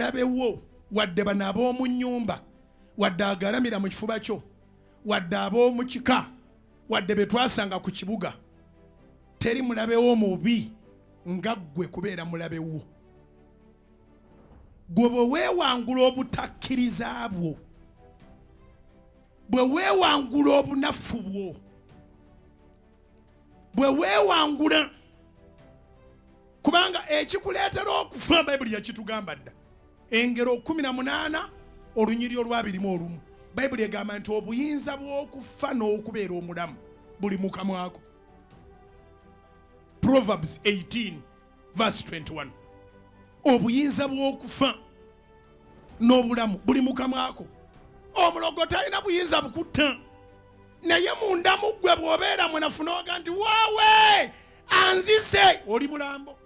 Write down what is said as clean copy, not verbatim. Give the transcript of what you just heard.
mulabe wo wadde bano ab'omu nnyumba wadde agalamira mu kifuba kyo wadde ab'omu kika wadde be twasanga ku kibuga teri mulabe wo mubi nga ggwe kubeera mulabe wo. Gwe bwe weewangula obutakkiriza bwo, bwe weewangula obunafu bwo, bwe weewangula, kubanga ekikuleetera okufa Bayibuli yakitugamba dda. Engero 18 olunyiriri olw'21 Bayibuli egamba nti obuyinza bw'okufa n'okubeera omulamu buli mu kamwako. Proverbs 18 verse 21. Obuyinza bw'okufa n'obulamu buli mu kamwako. Omulogo talina buyinza bukutta, naye munda mu ggwe bw'obeera munafu n'oga nti waawe anzise, oli mulambo.